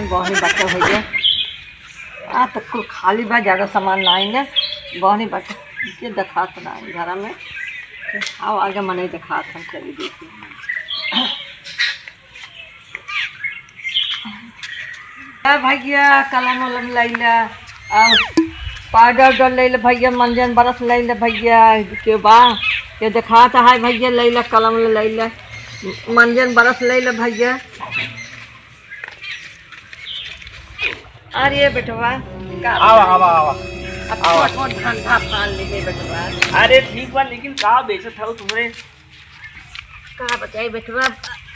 गहनी बटे भैया आ तो कुल खाली बा, ज़्यादा सामान ना आई ने गहनी बटे के दिखात ना घर में। आओ आगे मने दिखात हम चली देखिए। भैया कलम वलम लैला पाउडर उडर लैला भैया, मंजन बरस लैला भैया के बा के दिखाता है भैया। लैला कलम लैला मंजन बरस लैला भैया। अरे बेटवा आवा आवा आवा अब धंधा पाल ले बेटवा। अरे ठीक बा, लेकिन का बेचत हो तुम्हारे? का बताई बेटवा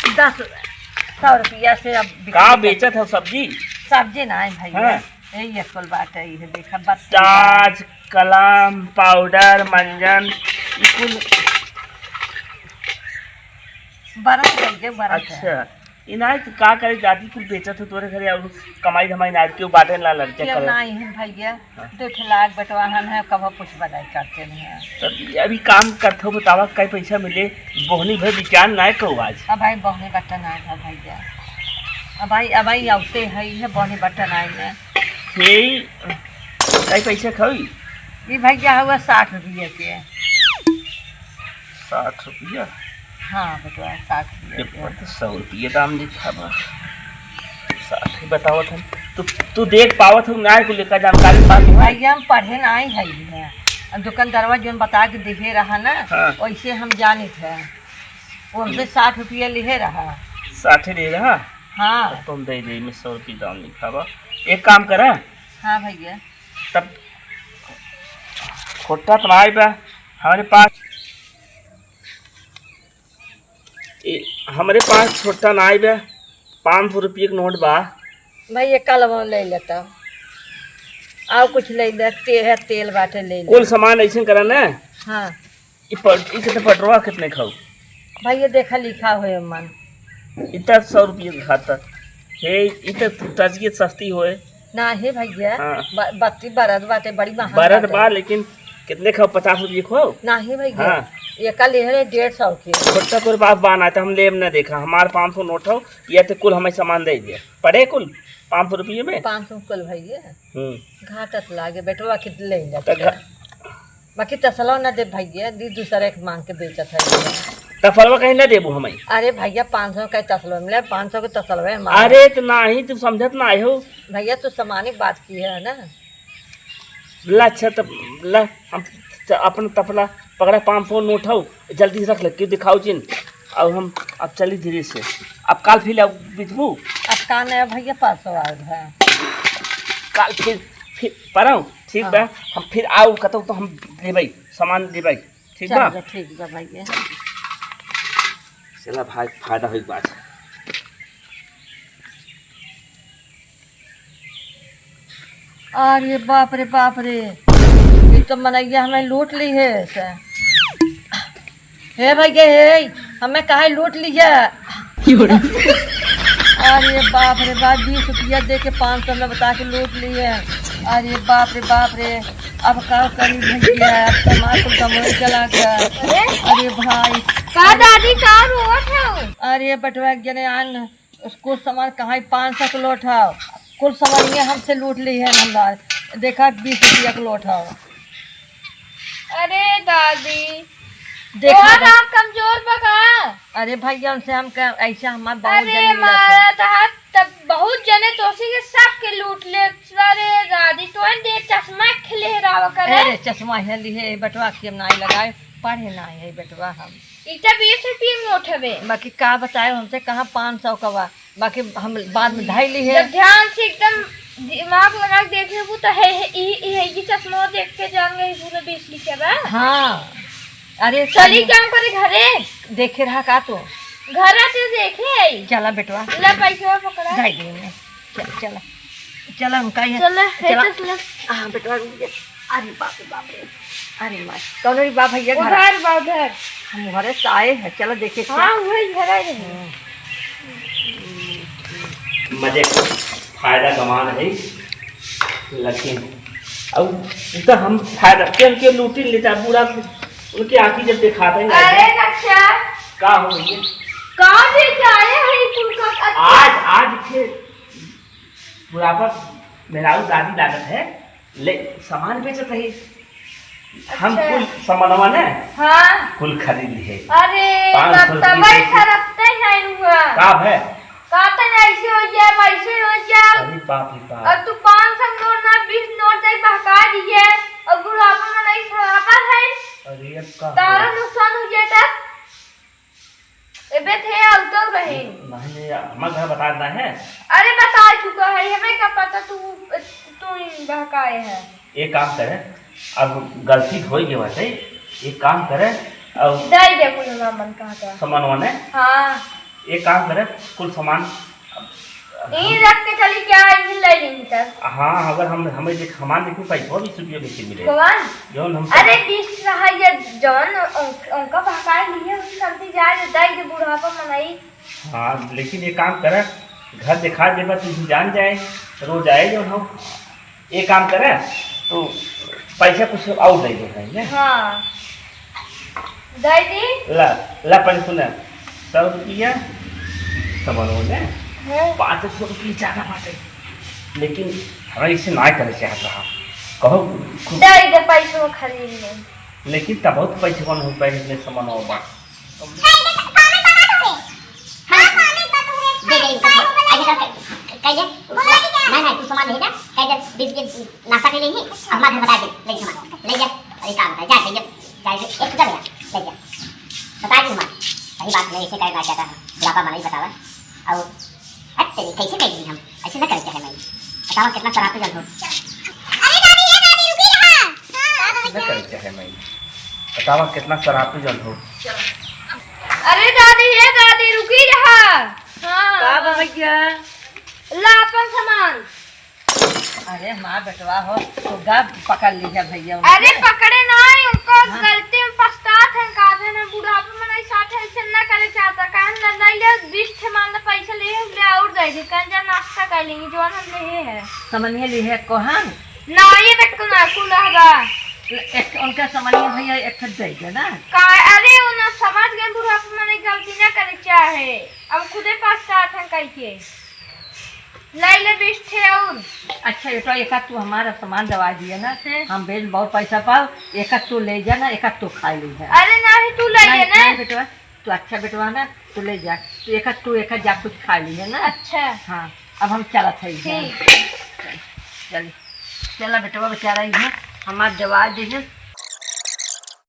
100 रुपया से अब का बेचत हो? सब्जी सब्जी ना है भैया। हाँ। यही कुल बात है, ये देखा बस चार्ज कलम पाउडर मंजन कुल। बरस भैया बरस। अच्छा इनाय का करे जाती कुल बेचत हो तोरे घरे और कमाई धमाई ना क्यों बाटे ना लड़के क्यों करे? नहीं है भैया 2 लाख बटवा हम है कब कुछ बधाई करते नहीं है। तब अभी काम करते हो बतावा कई पैसा मिले बोहनी भर विज्ञान ना कहो आज। अब भाई बहने बटन आए था भैया। अब भाई आउते है बहने बटन आए में हे कई पैसा खाई? ये भैया हुआ 60 रुपये के। 60 रुपया? हाँ बटवा 60 रुपये के। 100 रुपये दाम लिखा बा 60 बतावत हम। तू देख पावत हो ना को लेकर जानकारी बात है भैया हम पढ़े ना आई है। अब दुकानदारवा जो बता के दिखे रहा ना हाँ। वैसे हम जाने थे वो हमसे 60 रुपये लिखे रहा। 60 दे रहा? हाँ तुम दे दे में 100 रुपये दाम लिखा बा। एक काम करा हाँ भैया। तब खोटा तुम्हारे बा हमारे पास छोटा ना आई बा 500 रुपये का नोट बा। भैया कलम ले लेता और कुछ ले ले तेल बाटे ले ले। कुल सामान ऐसे करा ना। हाँ कितने पटवा कितने खाऊ? भैया देखा लिखा हुए मन इतना 100 रुपये का खाता हे इतना तजगियत सस्ती होए ना है भैया। हाँ। बत्ती बरद बाटे बड़ी महंगा बरद बा लेकिन कितने खाओ? 50 रुपये खाओ ना है भैया। हाँ। एक ले 150 के। छोटा कोई बाप बाना तो हम लेब ना देखा हमारे 500 नोट हो या तो कुल हमें सामान दे दिया पड़े कुल 500 रुपये में 500 कुल भैया घाटत लागे बेटवा के ले तो जाता बाकी तसला ना दे भैया दी दूसरे के मांग के बेचत है। तफलवा कहीं ना देबू हमें? अरे भैया 500 का तसलवा मिले 500 के तसलवा है। अरे तो ना ही तुम समझत ना आए हो भैया तू सामान्य बात की है ना। ला अच्छा तब ला हम अपना तफला पकड़ा 500 नोट हो जल्दी से रख ले क्यों दिखाओ जिन और हम अब चली धीरे से अब काल फिर बिजबू। अब कान है भैया 500 आ है काल फिर पढ़ाऊँ ठीक बा हम फिर आओ कतो तो हम देबै सामान देबै ठीक बा? ठीक बा भैया। चला भाई फायदा हुई बात। अरे बाप रे ये तो मनैया हमें लूट ली है से। हे भैया हे हमें काहे लूट ली है? अरे बाप रे 20 रुपया दे के 500 में बता के लूट ली है। अरे बाप रे अब क्या करी भैया? अब तो माँ को कमरे चला गया। अरे भाई का दादी का रोट है? अरे बटवा जने आन उसको सामान कहाँ 500 का लोट है कुल सामान ये हमसे लूट ली है। नंबर देखा 20 रुपया का लोट है। अरे दादी देखा और आप कमजोर बका? अरे भैया उनसे हम ऐसा हमारे बहुत अरे जने मिला मारा तब तब बहुत जने तोसी के सब के लूट ले। अरे दादी तो दे चश्मा खिले राव करे। अरे चश्मा है लिए बटवा की हम नहीं लगाए पढ़े ना है बटवा हम इटा 20 रुपये में उठबे। बाकी का बताए हमसे कहाँ 500 का बा बाकी हम बाद में ढाई ली है। जब ध्यान से एकदम दिमाग लगा के देखे वो तो है ये चश्मा देख के जान गए पूरा 20 लिखे बा। हाँ अरे चली काम करे घरे देखे रहा का तो घर से देखे चला बेटवा ला पैसा पकड़ा ढाई दिन चला चला हम का चला चला हाँ बेटवा अरे बाप रे अरे माँ कौन री बाप भैया उधर हम घरे से आए हैं चलो देखे हाँ वही घर आए रहे। मजे फायदा कमान है लेकिन अब तो हम फायदा के लूटी लेता पूरा उनकी आँखी जब दिखाते हैं। अरे रक्षा का हो गई कहाँ से आए हैं तुम का? आज फिर बुढ़ापा मेहरारू दादी लागत है ले सामान बेचत रही। हम अच्छा। कुल सामानवा ने हाँ कुल खरीद लिए। अरे 500 तब तब रुपये खरबते हैं हुआ का है? कहते हैं ऐसे हो जाए वैसे हो जाए। अरे बाप रे बाप। और तू 500 नोट ना 20 नोट तक बहका दिए और बुढ़ापा में नहीं खराबा है अरे अब का तारा नुकसान हो जाता। एबे थे तो रहे नहीं हमारा घर बता देना है। अरे बता चुका है हमें क्या पता तू बहकाए है। एक काम करे अब गलती हो गई बात है। एक काम करे अब दे दे कुल ना मन कहा सामानवा ने हाँ एक काम करे कुल सामान यहीं रख के चली क्या यहीं ले लेंगे तब। हाँ अगर हम हमें देख सामान देखो 20 रुपये बेचे मिले कौन जौन हम अरे 20 रहा ये जॉन उनका बहकाए लिए उनकी गलती जाए दे दे बुढ़ापा मनाई। हाँ लेकिन एक काम करे घर दिखा देगा तो जान जाए रोज आए जो हम एक काम करे तो पैसा कुछ और दे दे। हाँ दे दी ला ला पैसा सुने 100 रुपया सामान ने 500 रुपये ज़्यादा बाटे लेकिन हमें इसे ना करे चाहत रहा कहो दे दे पैसों खरीद ले लेकिन तब बहुत पैसे कौन हो पाए इसमें सामान होगा नहीं तू सामान नहीं ना कह बिस्किट नाश्ता के लिए ही हमारे घर बता दे ले सामान ले जा अरे काम कर जा ले जा एक जगह ले जा बता दे सामान सही बात नहीं ऐसे करना चाहता है बुढ़ापा मना ही बतावा और हट तेरी कैसे कहेंगे हम ऐसे ना करते हैं मैं बतावा कितना शराब जल हो अरे दादी रुकी रहा ना करते हैं मैं बतावा कितना शराब जल हो। अरे दादी रुकी रहा हाँ का भैया ला अपन सामान। अरे माँ बेटवा हो तो गा पकड़ लीजिए भैया अरे पकड़े ना उनको गलती में पछतात है काहे ना बुढ़ापे में नहीं साथ ऐसे ना करे चाहता काहे ना नहीं ले 20 थे मान पैसा ले और दे दे कन जा नाश्ता कर लेंगे जो हम ले है समझिए ली है कोहन ना ये तक ना कुलहगा एक उनका समझिए भैया एक दे दे ना का अरे उन समझ गए बुढ़ापे में नहीं गलती ना करे चाहे अब खुदे पछतात है कह के ले 20 थे और अच्छा ये तो एक तू हमारा सामान दवा दिए ना हम बेच बहुत पैसा पाओ एक तू ले जा ना एक तू खा ली है। अरे नहीं तू ले नहीं, ना नहीं बेटवा तू अच्छा बेटवा ना तू ले जा तू एक जा कुछ खा ली है ना। अच्छा हाँ अब हम चला थे ठीक चल चला बेटवा बेचारा ही है हमार दवा दी है